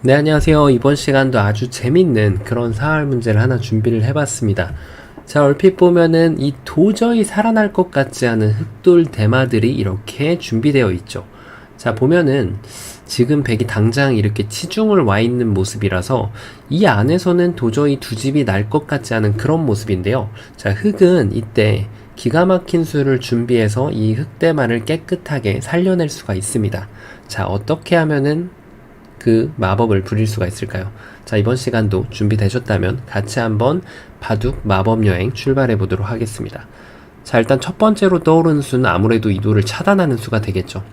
네, 안녕하세요. 이번 시간도 아주 재밌는 그런 사활 문제를 하나 준비를 해봤습니다. 자, 얼핏 보면은 이 도저히 살아날 것 같지 않은 흑돌 대마들이 이렇게 준비되어 있죠. 자, 보면은 지금 백이 당장 이렇게 치중을 와 있는 모습이라서 이 안에서는 도저히 두 집이 날 것 같지 않은 그런 모습인데요. 자, 흑은 이때 기가 막힌 수를 준비해서 이 흑대마를 깨끗하게 살려낼 수가 있습니다. 자, 어떻게 하면은 그 마법을 부릴 수가 있을까요? 자, 이번 시간도 준비되셨다면 같이 한번 바둑 마법 여행 출발해 보도록 하겠습니다. 자, 일단 첫 번째로 떠오르는 수는 아무래도 이도를 차단하는 수가 되겠죠.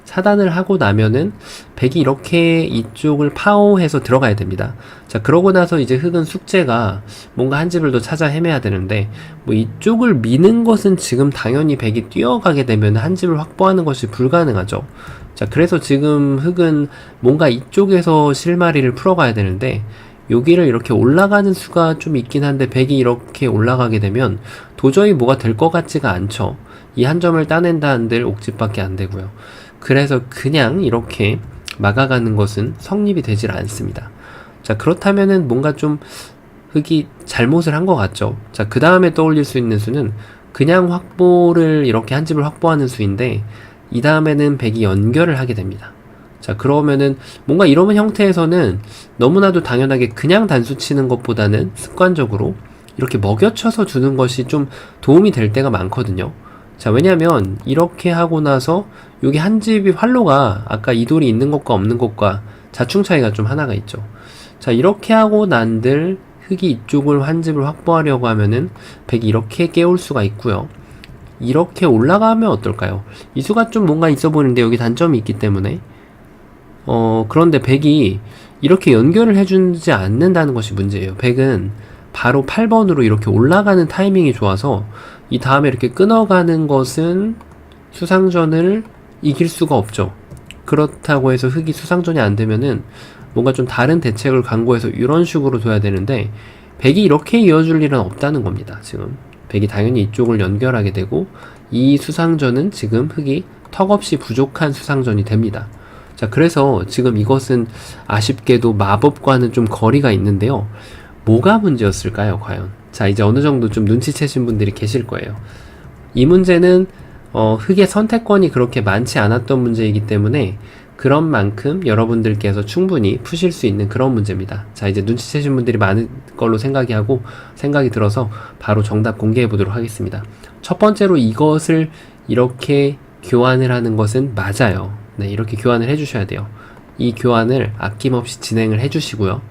차단을 하고 나면은 백이 이렇게 이쪽을 파오해서 들어가야 됩니다. 자, 그러고 나서 이제 흑은 숙제가 뭔가 한 집을 더 찾아 헤매야 되는데, 뭐 이쪽을 미는 것은 지금 당연히 백이 뛰어가게 되면 한 집을 확보하는 것이 불가능하죠. 자, 그래서 지금 흑은 뭔가 이쪽에서 실마리를 풀어가야 되는데, 여기를 이렇게 올라가는 수가 좀 있긴 한데 백이 이렇게 올라가게 되면 도저히 뭐가 될 것 같지가 않죠. 이 한 점을 따낸다 한들 옥집밖에 안 되고요. 그래서 그냥 이렇게 막아가는 것은 성립이 되질 않습니다. 자, 그렇다면은 뭔가 좀 흑이 잘못을 한 것 같죠. 자, 그 다음에 떠올릴 수 있는 수는 그냥 확보를 이렇게 한 집을 확보하는 수인데, 이 다음에는 백이 연결을 하게 됩니다. 자, 그러면은 뭔가 이런 형태에서는 너무나도 당연하게 그냥 단수 치는 것보다는 습관적으로 이렇게 먹여쳐서 주는 것이 좀 도움이 될 때가 많거든요. 자, 왜냐면 이렇게 하고 나서 여기 한 집이 활로가 아까 이 돌이 있는 것과 없는 것과 자충 차이가 좀 하나가 있죠. 자, 이렇게 하고 난들 흑이 이쪽을 한 집을 확보하려고 하면은 백이 이렇게 깨울 수가 있고요. 이렇게 올라가면 어떨까요? 이 수가 좀 뭔가 있어 보이는데 여기 단점이 있기 때문에 그런데 백이 이렇게 연결을 해주지 않는다는 것이 문제예요. 백은 바로 8번으로 이렇게 올라가는 타이밍이 좋아서 이 다음에 이렇게 끊어가는 것은 수상전을 이길 수가 없죠. 그렇다고 해서 흑이 수상전이 안 되면은 뭔가 좀 다른 대책을 강구해서 이런 식으로 둬야 되는데 백이 이렇게 이어줄 일은 없다는 겁니다. 지금 백이 당연히 이쪽을 연결하게 되고 이 수상전은 지금 흑이 턱없이 부족한 수상전이 됩니다. 자, 그래서 지금 이것은 아쉽게도 마법과는 좀 거리가 있는데요. 뭐가 문제였을까요, 과연? 자, 이제 어느 정도 좀 눈치채신 분들이 계실 거예요. 이 문제는 흑의 선택권이 그렇게 많지 않았던 문제이기 때문에 그런 만큼 여러분들께서 충분히 푸실 수 있는 그런 문제입니다. 자, 이제 눈치채신 분들이 많은 걸로 생각이 들어서 바로 정답 공개해 보도록 하겠습니다. 첫 번째로 이것을 이렇게 교환을 하는 것은 맞아요. 네, 이렇게 교환을 해주셔야 돼요. 이 교환을 아낌없이 진행을 해주시고요.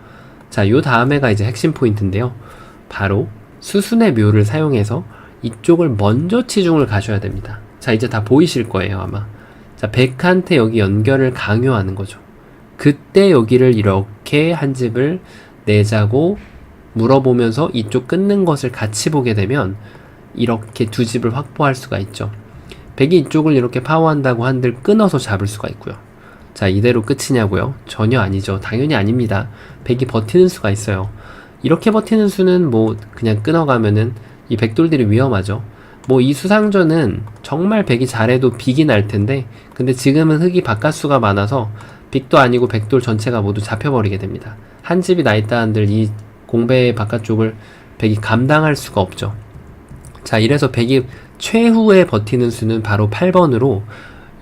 자, 요 다음에가 이제 핵심 포인트인데요. 바로 수순의 묘를 사용해서 이쪽을 먼저 치중을 가셔야 됩니다. 자, 이제 다 보이실 거예요, 아마. 자, 백한테 여기 연결을 강요하는 거죠. 그때 여기를 이렇게 한 집을 내자고 물어보면서 이쪽 끊는 것을 같이 보게 되면 이렇게 두 집을 확보할 수가 있죠. 백이 이쪽을 이렇게 파워한다고 한들 끊어서 잡을 수가 있고요. 자, 이대로 끝이냐고요? 전혀 아니죠. 당연히 아닙니다. 백이 버티는 수가 있어요. 이렇게 버티는 수는 뭐 그냥 끊어가면은 이 백돌들이 위험하죠. 뭐 이 수상전은 정말 백이 잘해도 빅이 날 텐데, 근데 지금은 흑이 바깥수가 많아서 빅도 아니고 백돌 전체가 모두 잡혀버리게 됩니다. 한 집이 나 있다 한들 이 공배의 바깥쪽을 백이 감당할 수가 없죠. 자, 이래서 백이 최후에 버티는 수는 바로 8번으로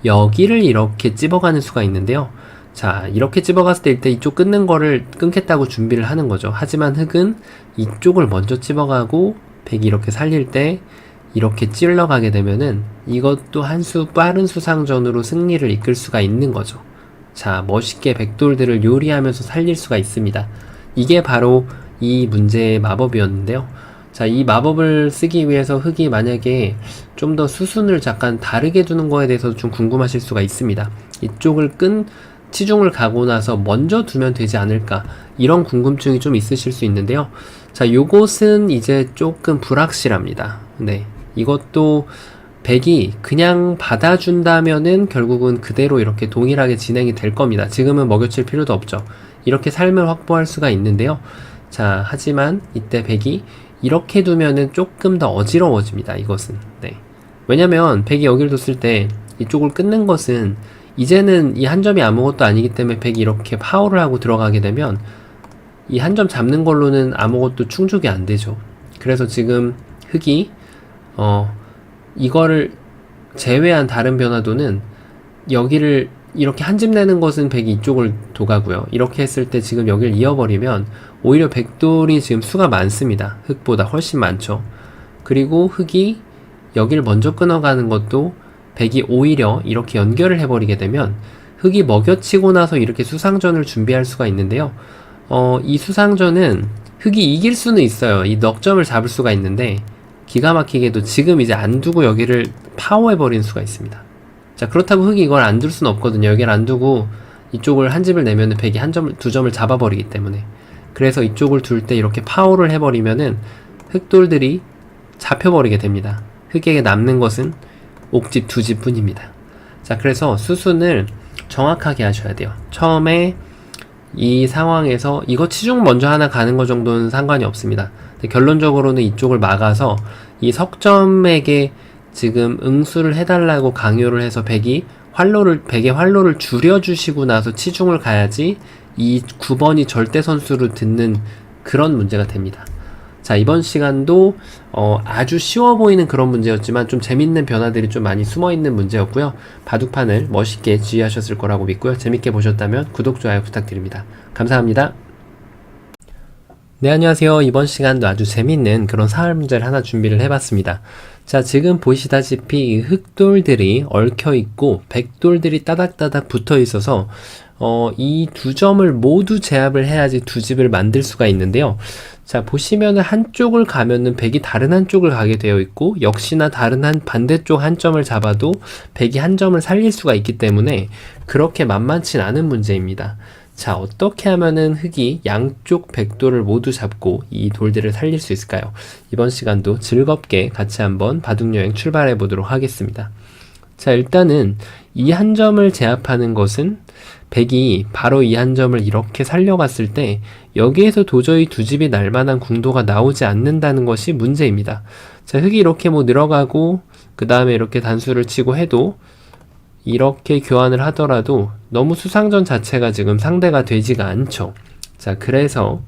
여기를 이렇게 찝어가는 수가 있는데요. 자, 이렇게 찝어갔을 때 일단 이쪽 끊는 거를 끊겠다고 준비를 하는 거죠. 하지만 흑은 이쪽을 먼저 찝어가고 백이 이렇게 살릴 때 이렇게 찔러가게 되면은 이것도 한 수 빠른 수상전으로 승리를 이끌 수가 있는 거죠. 자, 멋있게 백돌들을 요리하면서 살릴 수가 있습니다. 이게 바로 이 문제의 마법이었는데요. 자, 이 마법을 쓰기 위해서 흑이 만약에 좀 더 수순을 잠깐 다르게 두는 거에 대해서 좀 궁금하실 수가 있습니다. 이쪽을 치중을 가고 나서 먼저 두면 되지 않을까, 이런 궁금증이 좀 있으실 수 있는데요. 자, 요것은 이제 조금 불확실합니다. 네, 이것도 백이 그냥 받아준다면은 결국은 그대로 이렇게 동일하게 진행이 될 겁니다. 지금은 먹여칠 필요도 없죠. 이렇게 삶을 확보할 수가 있는데요. 자, 하지만 이때 백이 이렇게 두면은 조금 더 어지러워집니다. 이것은. 네. 왜냐면 백이 여기를 뒀을 때 이쪽을 끊는 것은 이제는 이 한 점이 아무것도 아니기 때문에 백이 이렇게 파워를 하고 들어가게 되면 이 한 점 잡는 걸로는 아무것도 충족이 안 되죠. 그래서 지금 흑이 이거를 제외한 다른 변화도는 여기를 이렇게 한 집 내는 것은 백이 이쪽을 도가고요. 이렇게 했을 때 지금 여기를 이어버리면 오히려 백돌이 지금 수가 많습니다. 흑보다 훨씬 많죠. 그리고 흑이 여기를 먼저 끊어가는 것도 백이 오히려 이렇게 연결을 해버리게 되면 흑이 먹여치고 나서 이렇게 수상전을 준비할 수가 있는데요. 이 수상전은 흑이 이길 수는 있어요. 이 넉점을 잡을 수가 있는데 기가 막히게도 지금 이제 안 두고 여기를 파워해버리는 수가 있습니다. 자, 그렇다고 흑이 이걸 안 둘 수는 없거든요. 여기를 안 두고 이쪽을 한 집을 내면은 백이 한 점을, 두 점을 잡아버리기 때문에. 그래서 이쪽을 둘 때 이렇게 파워를 해버리면은 흑돌들이 잡혀버리게 됩니다. 흑에게 남는 것은 옥집 두 집 뿐입니다. 자, 그래서 수순을 정확하게 하셔야 돼요. 처음에 이 상황에서 이거 치중 먼저 하나 가는 거 정도는 상관이 없습니다. 근데 결론적으로는 이쪽을 막아서 이 석점에게 지금 응수를 해달라고 강요를 해서 백의 활로를 줄여주시고 나서 치중을 가야지 이 9번이 절대 선수로 듣는 그런 문제가 됩니다. 자, 이번 시간도 아주 쉬워 보이는 그런 문제였지만 좀 재밌는 변화들이 좀 많이 숨어있는 문제였고요. 바둑판을 멋있게 지휘하셨을 거라고 믿고요. 재밌게 보셨다면 구독, 좋아요 부탁드립니다. 감사합니다. 네, 안녕하세요. 이번 시간도 아주 재밌는 그런 사활 문제를 하나 준비를 해봤습니다. 자, 지금 보시다시피 흑돌들이 얽혀있고 백돌들이 따닥따닥 붙어있어서 이 두 점을 모두 제압을 해야지 두 집을 만들 수가 있는데요. 자, 보시면은 한쪽을 가면은 백이 다른 한쪽을 가게 되어 있고 역시나 다른 반대쪽 한 점을 잡아도 백이 한 점을 살릴 수가 있기 때문에 그렇게 만만치 않은 문제입니다. 자, 어떻게 하면은 흑이 양쪽 백돌을 모두 잡고 이 돌들을 살릴 수 있을까요? 이번 시간도 즐겁게 같이 한번 바둑여행 출발해 보도록 하겠습니다. 자, 일단은 이 한 점을 제압하는 것은 백이 바로 이 한 점을 이렇게 살려갔을 때 여기에서 도저히 두 집이 날 만한 궁도가 나오지 않는다는 것이 문제입니다. 자, 흑이 이렇게 뭐 늘어가고 그 다음에 이렇게 단수를 치고 해도 이렇게 교환을 하더라도 너무 수상전 자체가 지금 상대가 되지가 않죠. 자, 그래서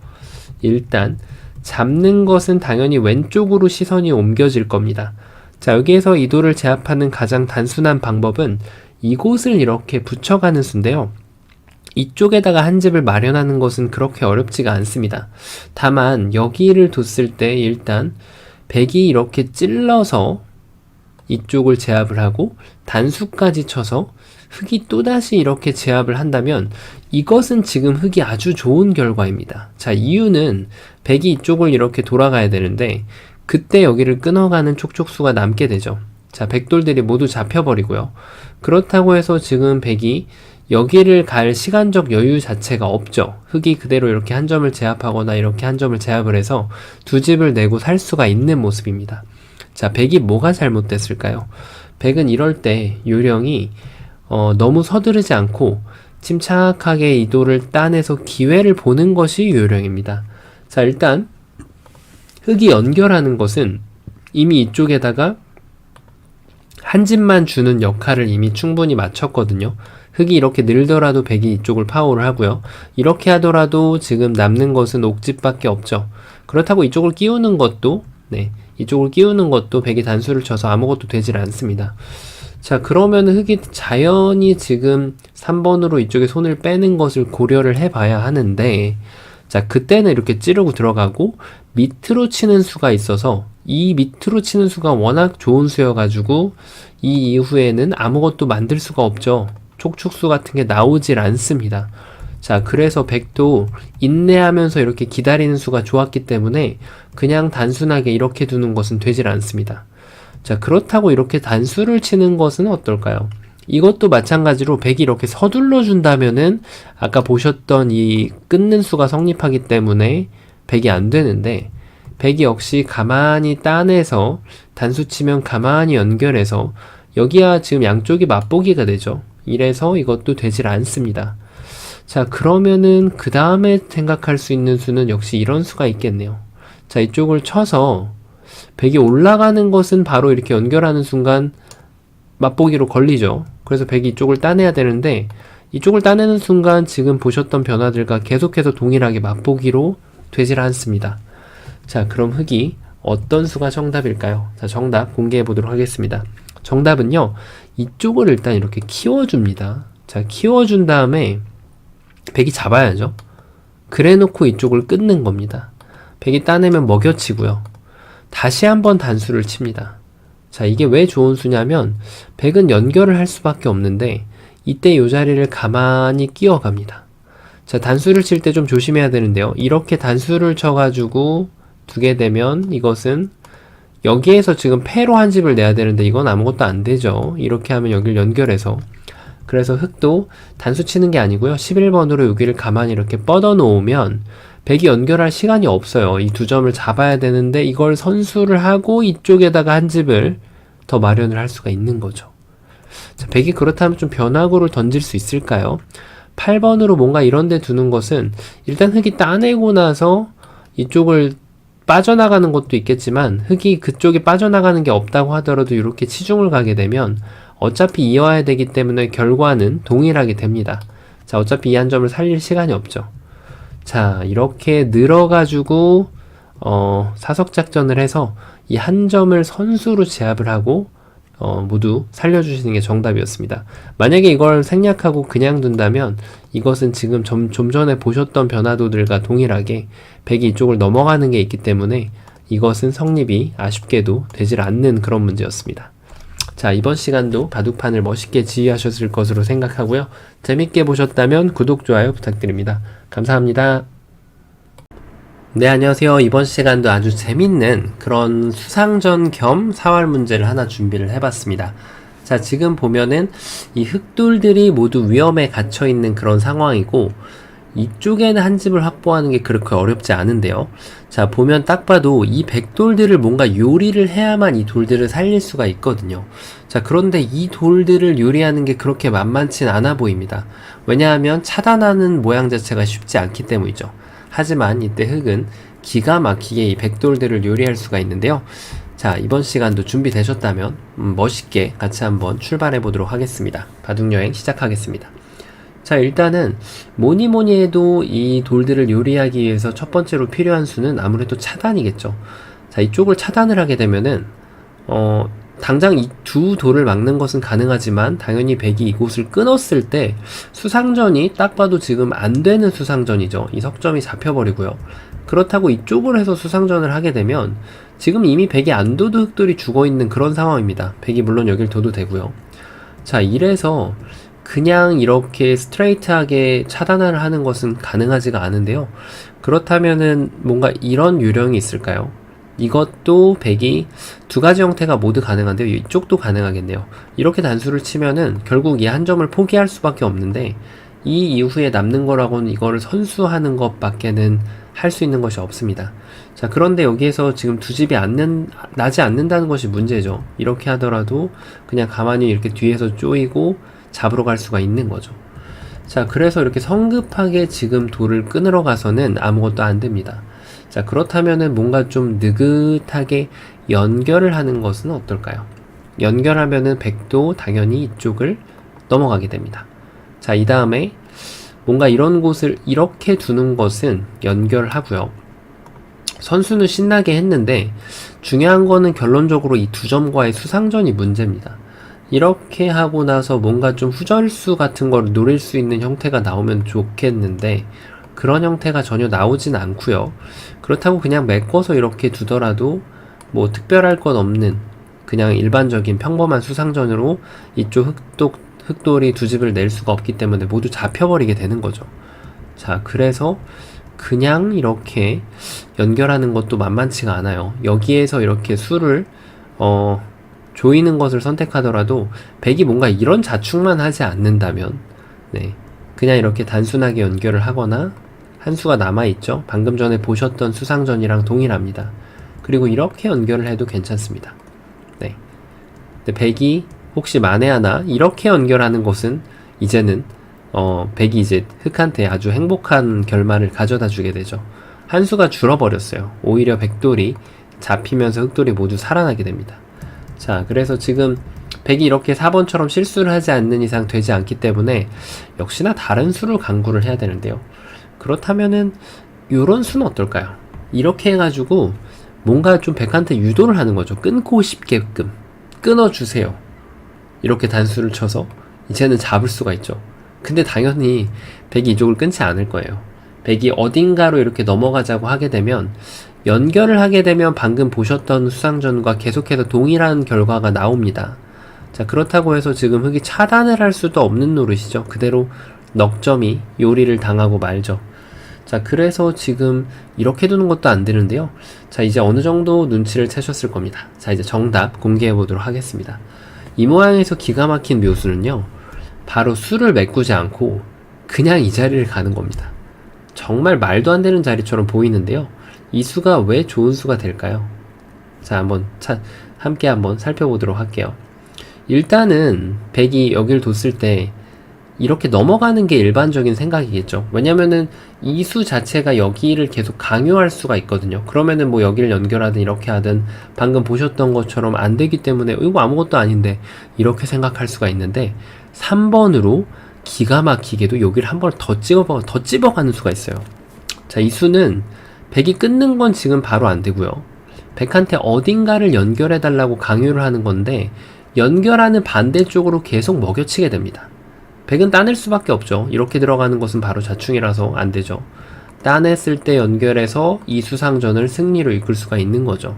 일단 잡는 것은 당연히 왼쪽으로 시선이 옮겨질 겁니다. 자, 여기에서 이 돌을 제압하는 가장 단순한 방법은 이곳을 이렇게 붙여가는 수인데요. 이쪽에다가 한 집을 마련하는 것은 그렇게 어렵지가 않습니다. 다만 여기를 뒀을 때 일단 백이 이렇게 찔러서 이쪽을 제압을 하고 단수까지 쳐서 흑이 또다시 이렇게 제압을 한다면 이것은 지금 흑이 아주 좋은 결과입니다. 자, 이유는 백이 이쪽을 이렇게 돌아가야 되는데 그때 여기를 끊어가는 촉촉수가 남게 되죠. 자, 백돌들이 모두 잡혀버리고요. 그렇다고 해서 지금 백이 여기를 갈 시간적 여유 자체가 없죠. 흑이 그대로 이렇게 한 점을 제압하거나 이렇게 한 점을 제압을 해서 두 집을 내고 살 수가 있는 모습입니다. 자, 백이 뭐가 잘못됐을까요? 백은 이럴 때 요령이 너무 서두르지 않고 침착하게 이 돌을 따내서 기회를 보는 것이 요령입니다. 자, 일단 흑이 연결하는 것은 이미 이쪽에다가 한 집만 주는 역할을 이미 충분히 마쳤거든요. 흑이 이렇게 늘더라도 백이 이쪽을 파워를 하고요. 이렇게 하더라도 지금 남는 것은 옥집밖에 없죠. 그렇다고 이쪽을 끼우는 것도 이쪽을 끼우는 것도 백이 단수를 쳐서 아무것도 되질 않습니다. 자, 그러면 흑이 자연히 지금 3번으로 이쪽에 손을 빼는 것을 고려를 해봐야 하는데, 자, 그때는 이렇게 찌르고 들어가고 밑으로 치는 수가 있어서 이 밑으로 치는 수가 워낙 좋은 수여가지고 이 이후에는 아무것도 만들 수가 없죠. 촉축수 같은 게 나오질 않습니다. 자, 그래서 백도 인내하면서 이렇게 기다리는 수가 좋았기 때문에 그냥 단순하게 이렇게 두는 것은 되질 않습니다. 자, 그렇다고 이렇게 단수를 치는 것은 어떨까요? 이것도 마찬가지로 백이 이렇게 서둘러 준다면은 아까 보셨던 이 끊는 수가 성립하기 때문에 백이 안 되는데 백이 역시 가만히 따내서 단수 치면 가만히 연결해서 여기야 지금 양쪽이 맛보기가 되죠. 이래서 이것도 되질 않습니다. 자, 그러면은 그 다음에 생각할 수 있는 수는 역시 이런 수가 있겠네요. 자, 이쪽을 쳐서 백이 올라가는 것은 바로 이렇게 연결하는 순간 맛보기로 걸리죠. 그래서 백이 이쪽을 따내야 되는데 이쪽을 따내는 순간 지금 보셨던 변화들과 계속해서 동일하게 맛보기로 되질 않습니다. 자, 그럼 흙이 어떤 수가 정답일까요? 자, 정답 공개해 보도록 하겠습니다. 정답은요, 이쪽을 일단 이렇게 키워줍니다. 자, 키워준 다음에 백이 잡아야죠. 그래 놓고 이쪽을 끊는 겁니다. 백이 따내면 먹여치고요. 다시 한번 단수를 칩니다. 자, 이게 왜 좋은 수냐면 백은 연결을 할 수밖에 없는데 이때 이 자리를 가만히 끼워갑니다. 자, 단수를 칠 때 좀 조심해야 되는데요. 이렇게 단수를 쳐가지고 두게 되면 이것은 여기에서 지금 패로 한 집을 내야 되는데 이건 아무것도 안 되죠. 이렇게 하면 여기를 연결해서. 그래서 흙도 단수 치는 게 아니고요. 11번으로 여기를 가만히 이렇게 뻗어 놓으면 백이 연결할 시간이 없어요. 이 두 점을 잡아야 되는데 이걸 선수를 하고 이쪽에다가 한 집을 더 마련을 할 수가 있는 거죠. 자, 백이 그렇다면 좀 변화구를 던질 수 있을까요? 8번으로 뭔가 이런 데 두는 것은 일단 흙이 따내고 나서 이쪽을 빠져나가는 것도 있겠지만 흙이 그쪽에 빠져나가는 게 없다고 하더라도 이렇게 치중을 가게 되면 어차피 이어야 되기 때문에 결과는 동일하게 됩니다. 자, 어차피 이 한 점을 살릴 시간이 없죠. 자, 이렇게 늘어가지고 사석작전을 해서 이 한 점을 선수로 제압을 하고 모두 살려주시는 게 정답이었습니다. 만약에 이걸 생략하고 그냥 둔다면 이것은 지금 좀 전에 보셨던 변화도들과 동일하게 백이 이쪽을 넘어가는 게 있기 때문에 이것은 성립이 아쉽게도 되질 않는 그런 문제였습니다. 자, 이번 시간도 바둑판을 멋있게 지휘하셨을 것으로 생각하고요. 재밌게 보셨다면 구독, 좋아요 부탁드립니다. 감사합니다. 네, 안녕하세요. 이번 시간도 아주 재밌는 그런 수상전 겸 사활 문제를 하나 준비를 해봤습니다. 자, 지금 보면은 이 흙돌들이 모두 위험에 갇혀 있는 그런 상황이고 이쪽에는 한 집을 확보하는 게 그렇게 어렵지 않은데요. 자, 보면 딱 봐도 이 백돌들을 뭔가 요리를 해야만 이 돌들을 살릴 수가 있거든요. 자, 그런데 이 돌들을 요리하는 게 그렇게 만만치 않아 보입니다. 왜냐하면 차단하는 모양 자체가 쉽지 않기 때문이죠. 하지만 이때 흙은 기가 막히게 이 백돌들을 요리할 수가 있는데요. 자, 이번 시간도 준비되셨다면 멋있게 같이 한번 출발해 보도록 하겠습니다. 바둑여행 시작하겠습니다. 자, 일단은 뭐니 해도 이 돌들을 요리하기 위해서 첫 번째로 필요한 수는 아무래도 차단이겠죠. 자, 이쪽을 차단을 하게 되면은 당장 이 두 돌을 막는 것은 가능하지만 당연히 백이 이곳을 끊었을 때 수상전이 딱 봐도 지금 안 되는 수상전이죠. 이 석점이 잡혀버리고요. 그렇다고 이쪽을 해서 수상전을 하게 되면 지금 이미 백이 안 둬도 흙돌이 죽어있는 그런 상황입니다. 백이 물론 여길 둬도 되고요. 자, 이래서 그냥 이렇게 스트레이트하게 차단을 하는 것은 가능하지가 않은데요. 그렇다면은 뭔가 이런 유령이 있을까요? 이것도 백이 두 가지 형태가 모두 가능한데요. 이쪽도 가능하겠네요. 이렇게 단수를 치면은 결국 이 한 점을 포기할 수밖에 없는데 이 이후에 남는 거라고는 이거를 선수하는 것밖에는 할 수 있는 것이 없습니다. 자, 그런데 여기에서 지금 두 집이 나지 않는다는 것이 문제죠. 이렇게 하더라도 그냥 가만히 이렇게 뒤에서 쪼이고 잡으러 갈 수가 있는 거죠. 자, 그래서 이렇게 성급하게 지금 돌을 끊으러 가서는 아무것도 안 됩니다. 자, 그렇다면은 뭔가 좀 느긋하게 연결을 하는 것은 어떨까요? 연결하면은 백도 당연히 이쪽을 넘어가게 됩니다. 자, 이 다음에 뭔가 이런 곳을 이렇게 두는 것은 연결하고요. 선수는 신나게 했는데 중요한 거는 결론적으로 이 두 점과의 수상전이 문제입니다. 이렇게 하고 나서 뭔가 좀 후절수 같은 걸 노릴 수 있는 형태가 나오면 좋겠는데 그런 형태가 전혀 나오진 않고요. 그렇다고 그냥 메꿔서 이렇게 두더라도 뭐 특별할 건 없는 그냥 일반적인 평범한 수상전으로 이쪽 흙돌이 두 집을 낼 수가 없기 때문에 모두 잡혀버리게 되는 거죠. 자, 그래서 그냥 이렇게 연결하는 것도 만만치가 않아요. 여기에서 이렇게 수를 조이는 것을 선택하더라도 백이 뭔가 이런 자축만 하지 않는다면 그냥 이렇게 단순하게 연결을 하거나 한 수가 남아있죠. 방금 전에 보셨던 수상전이랑 동일합니다. 그리고 이렇게 연결을 해도 괜찮습니다. 근데 백이 혹시 만에 하나 이렇게 연결하는 것은 이제는 백이 이제 흙한테 아주 행복한 결말을 가져다 주게 되죠. 한 수가 줄어버렸어요. 오히려 백돌이 잡히면서 흙돌이 모두 살아나게 됩니다. 자, 그래서 지금 백이 이렇게 4번처럼 실수를 하지 않는 이상 되지 않기 때문에 역시나 다른 수를 강구를 해야 되는데요. 그렇다면은 요런 수는 어떨까요? 이렇게 해가지고 뭔가 좀 백한테 유도를 하는 거죠. 끊고 싶게끔 끊어주세요. 이렇게 단수를 쳐서 이제는 잡을 수가 있죠. 근데 당연히 백이 이쪽을 끊지 않을 거예요. 백이 어딘가로 이렇게 넘어가자고 하게 되면, 연결을 하게 되면 방금 보셨던 수상전과 계속해서 동일한 결과가 나옵니다. 자, 그렇다고 해서 지금 흑이 차단을 할 수도 없는 노릇이죠. 그대로 넉점이 요리를 당하고 말죠. 자, 그래서 지금 이렇게 두는 것도 안 되는데요. 자, 이제 어느 정도 눈치를 채셨을 겁니다. 자, 이제 정답 공개해 보도록 하겠습니다. 이 모양에서 기가 막힌 묘수는요, 바로 수를 메꾸지 않고 그냥 이 자리를 가는 겁니다. 정말 말도 안 되는 자리처럼 보이는데요. 이 수가 왜 좋은 수가 될까요? 자, 함께 한번 살펴보도록 할게요. 일단은 백이 여기를 뒀을 때 이렇게 넘어가는 게 일반적인 생각이겠죠. 왜냐면은 이 수 자체가 여기를 계속 강요할 수가 있거든요. 그러면은 뭐 여기를 연결하든 이렇게 하든 방금 보셨던 것처럼 안 되기 때문에 이거 아무것도 아닌데 이렇게 생각할 수가 있는데, 3번으로 기가 막히게도 여기를 한 번 더 찝어가는 수가 있어요. 자, 이 수는 백이 끊는 건 지금 바로 안 되고요. 백한테 어딘가를 연결해 달라고 강요를 하는 건데, 연결하는 반대쪽으로 계속 먹여치게 됩니다. 백은 따낼 수밖에 없죠. 이렇게 들어가는 것은 바로 자충이라서 안 되죠. 따냈을 때 연결해서 이 수상전을 승리로 이끌 수가 있는 거죠.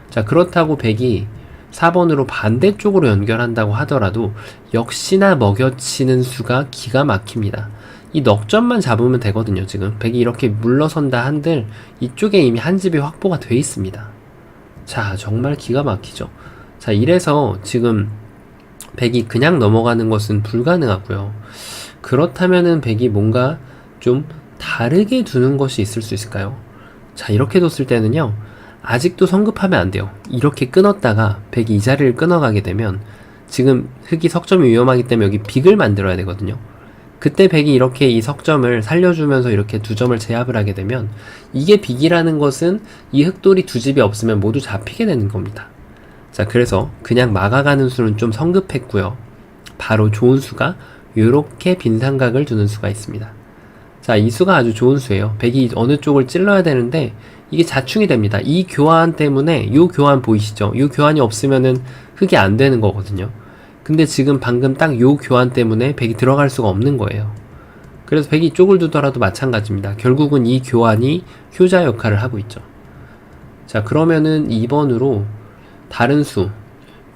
자, 그렇다고 백이 4번으로 반대쪽으로 연결한다고 하더라도 역시나 먹여치는 수가 기가 막힙니다. 이 넉점만 잡으면 되거든요. 지금 백이 이렇게 물러선다 한들 이쪽에 이미 한 집이 확보가 돼 있습니다. 자, 정말 기가 막히죠. 자, 이래서 지금 백이 그냥 넘어가는 것은 불가능하고요. 그렇다면은 백이 뭔가 좀 다르게 두는 것이 있을 수 있을까요? 자, 이렇게 뒀을 때는요, 아직도 성급하면 안 돼요. 이렇게 끊었다가 백이 이 자리를 끊어가게 되면 지금 흑이 석점이 위험하기 때문에 여기 빅을 만들어야 되거든요. 그때 백이 이렇게 이 석점을 살려주면서 이렇게 두 점을 제압을 하게 되면, 이게 빅이라는 것은 이 흑돌이 두 집이 없으면 모두 잡히게 되는 겁니다. 자, 그래서 그냥 막아가는 수는 좀 성급했고요. 바로 좋은 수가 요렇게 빈삼각을 두는 수가 있습니다. 자, 이 수가 아주 좋은 수예요. 백이 어느 쪽을 찔러야 되는데 이게 자충이 됩니다. 이 교환 때문에, 요 교환 보이시죠? 요 교환이 없으면은 흑이 안 되는 거거든요. 근데 지금 방금 딱 요 교환 때문에 백이 들어갈 수가 없는 거예요. 그래서 백이 이쪽을 두더라도 마찬가지입니다. 결국은 이 교환이 효자 역할을 하고 있죠. 자, 그러면은 2번으로 다른 수,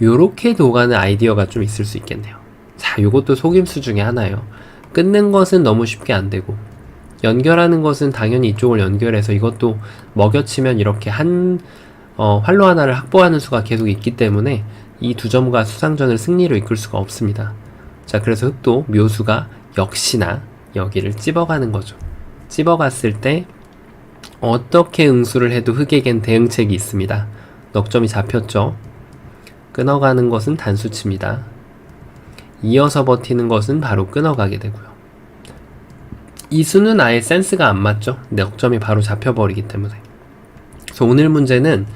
요렇게 도가는 아이디어가 좀 있을 수 있겠네요. 자, 요것도 속임수 중에 하나예요. 끊는 것은 너무 쉽게 안 되고, 연결하는 것은 당연히 이쪽을 연결해서 이것도 먹여치면 이렇게 활로 하나를 확보하는 수가 계속 있기 때문에 이 두 점과 수상전을 승리로 이끌 수가 없습니다. 자, 그래서 흑도 묘수가 역시나 여기를 찝어가는 거죠. 찝어갔을 때 어떻게 응수를 해도 흑에겐 대응책이 있습니다. 넉점이 잡혔죠. 끊어가는 것은 단수치입니다. 이어서 버티는 것은 바로 끊어가게 되고요. 이 수는 아예 센스가 안 맞죠. 넉점이 바로 잡혀버리기 때문에. 그래서 오늘 문제는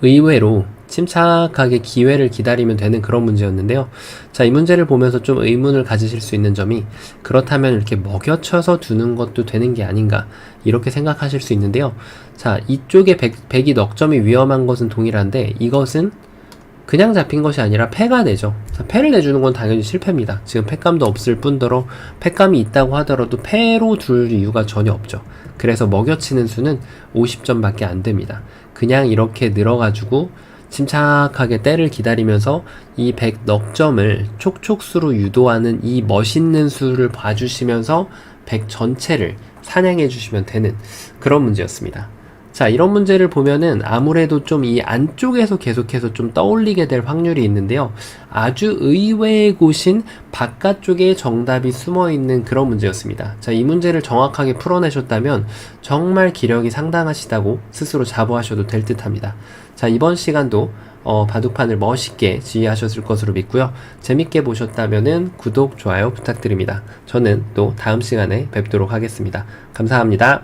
의외로 침착하게 기회를 기다리면 되는 그런 문제였는데요. 자, 이 문제를 보면서 좀 의문을 가지실 수 있는 점이, 그렇다면 이렇게 먹여쳐서 두는 것도 되는 게 아닌가, 이렇게 생각하실 수 있는데요. 자, 이쪽에 백이 넉점이 위험한 것은 동일한데 이것은 그냥 잡힌 것이 아니라 패가 되죠. 자, 패를 내주는 건 당연히 실패입니다. 지금 패감도 없을 뿐더러 패감이 있다고 하더라도 패로 둘 이유가 전혀 없죠. 그래서 먹여치는 수는 50점밖에 안 됩니다. 그냥 이렇게 늘어가지고 침착하게 때를 기다리면서 이 100 넉점을 촉촉수로 유도하는 이 멋있는 수를 봐주시면서 100 전체를 사냥해 주시면 되는 그런 문제였습니다. 자, 이런 문제를 보면은 아무래도 좀 이 안쪽에서 계속해서 좀 떠올리게 될 확률이 있는데요. 아주 의외의 곳인 바깥쪽에 정답이 숨어 있는 그런 문제였습니다. 자, 이 문제를 정확하게 풀어내셨다면 정말 기력이 상당하시다고 스스로 자부하셔도 될 듯 합니다. 자, 이번 시간도 바둑판을 멋있게 지휘하셨을 것으로 믿고요. 재밌게 보셨다면은 구독, 좋아요 부탁드립니다. 저는 또 다음 시간에 뵙도록 하겠습니다. 감사합니다.